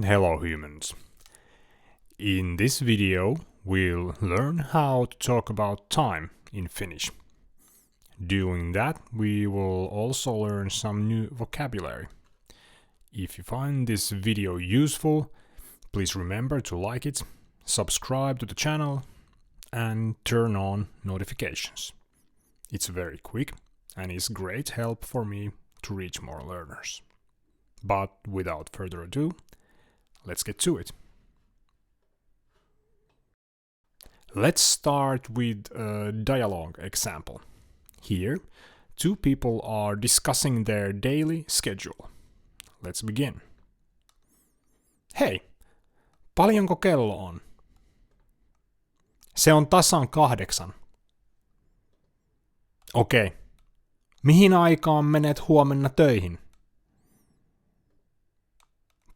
Hello humans. In this video we'll learn how to talk about time in Finnish. Doing that we will also learn some new vocabulary. If you find this video useful, please remember to like it, subscribe to the channel and turn on notifications. It's very quick and is great help for me to reach more learners. But without further ado, let's get to it. Let's start with a dialogue example. Here, two people are discussing their daily schedule. Let's begin. Hei, paljonko kello on? Se on tasan 8. Okei. Mihin aikaan menet huomenna töihin?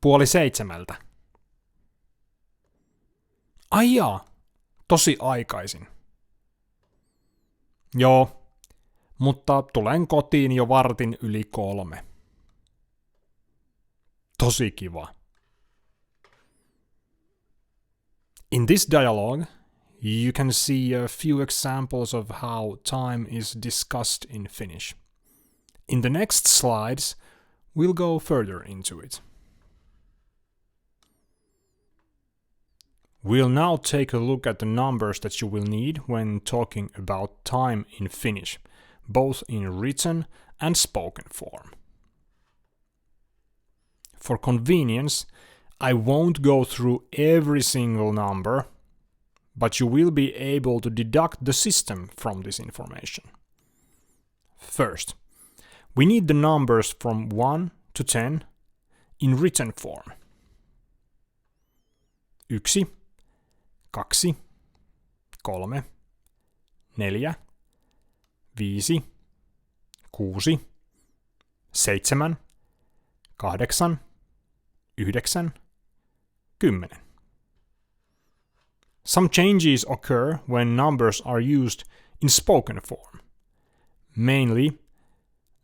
6:30. Ai jaa, tosi aikaisin. Joo, mutta tulen kotiin jo 2:15. Tosi kiva. In this dialogue, you can see a few examples of how time is discussed in Finnish. In the next slides, we'll go further into it. We'll now take a look at the numbers that you will need when talking about time in Finnish, both in written and spoken form. For convenience, I won't go through every single number, but you will be able to deduct the system from this information. First, we need the numbers from 1 to 10 in written form. 1, 2, 3, 4, 5, 6, 7, 8, 9, 10. Some changes occur when numbers are used in spoken form. Mainly,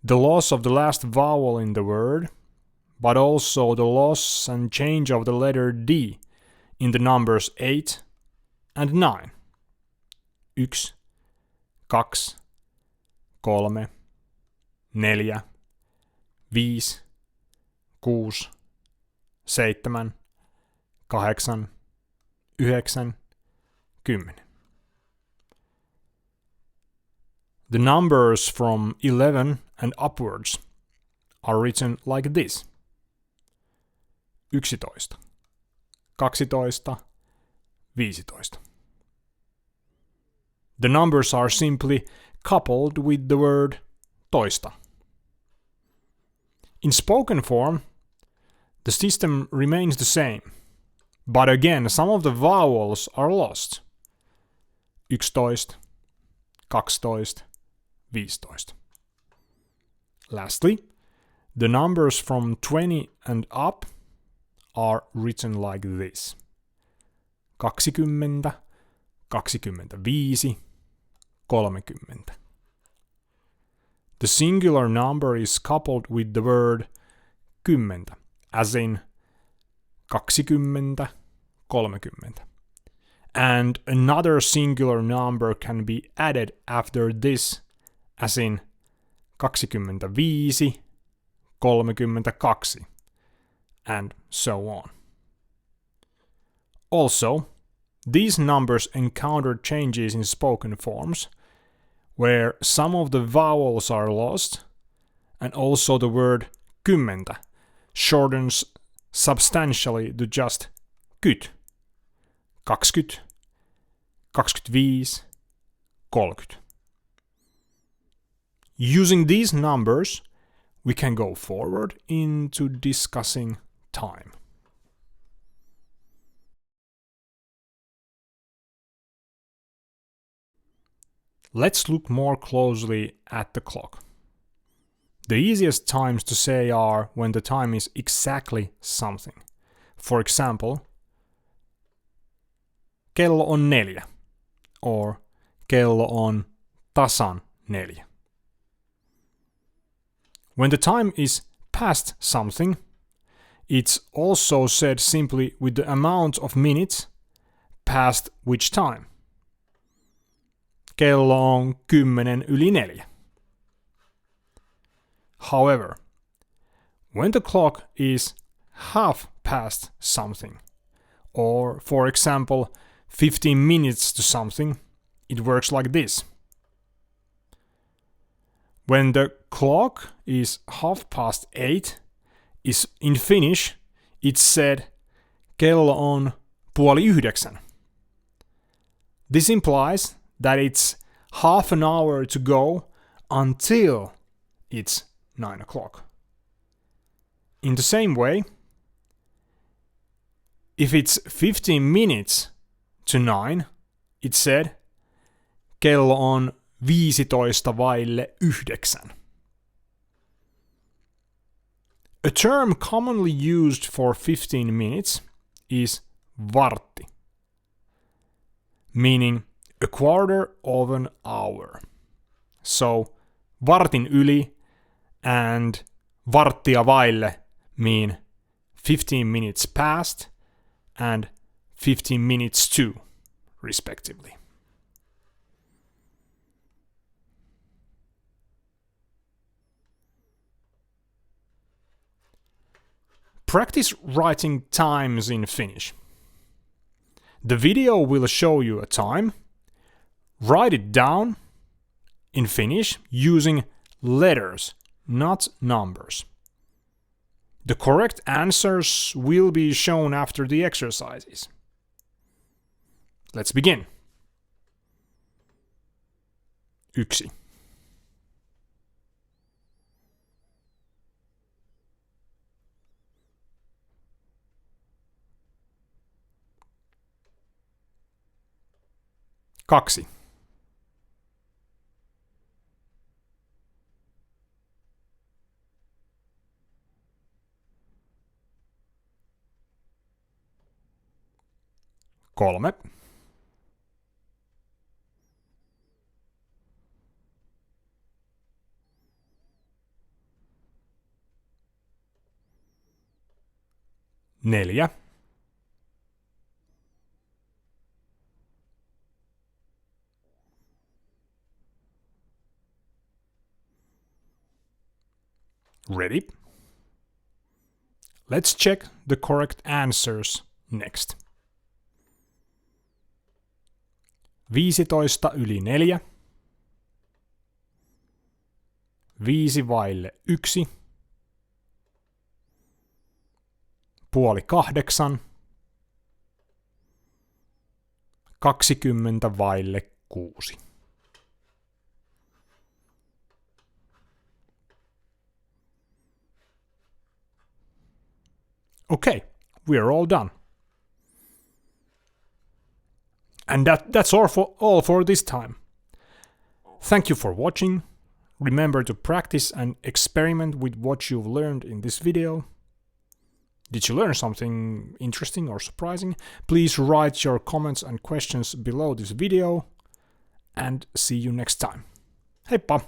the loss of the last vowel in the word, but also the loss and change of the letter D in the numbers 8 and 9. 1, 2, 3, 4, 5, 6, 7, 8, 9, 10. The numbers from 11 and upwards are written like this. 11, 12, 15. The numbers are simply coupled with the word toista. In spoken form, the system remains the same, but again some of the vowels are lost. 11, 12, 15. Lastly, the numbers from 20 and up are written like this. 20, 25, 30. The singular number is coupled with the word kymmentä, as in 20, 30. And another singular number can be added after this, as in 25, 32, and so on. Also, these numbers encounter changes in spoken forms, where some of the vowels are lost, and also the word kymmentä shortens substantially to just kyt. 20, 25, 30. Using these numbers, we can go forward into discussing time. Let's look more closely at the clock. The easiest times to say are when the time is exactly something. For example, kello on 4 or kello on tasan 4. When the time is past something, it's also said simply with the amount of minutes past which time. Kello on 4:10. However, when the clock is half past something, or for example 15 minutes to something, it works like this. When the clock is 8:30, is in Finnish, it's said kello on 8:30. This implies that it's half an hour to go until it's 9 o'clock. In the same way, if it's 15 minutes to 9, it's said kello on 9:15. A term commonly used for 15 minutes is vartti, meaning a quarter of an hour. So vartin yli and varttia vaille mean 15 minutes past and 15 minutes to, respectively. Practice writing times in Finnish. The video will show you a time. Write it down in Finnish using letters, not numbers. The correct answers will be shown after the exercises. Let's begin. 1. 2. 3. 4. 'Ready? Let's check the correct answers next. 4:15. 7:55. 7:30. 6:20. Okay, we are all done. And that's all for this time. Thank you for watching. Remember to practice and experiment with what you've learned in this video. Did you learn something interesting or surprising? Please write your comments and questions below this video. And see you next time. Heippa!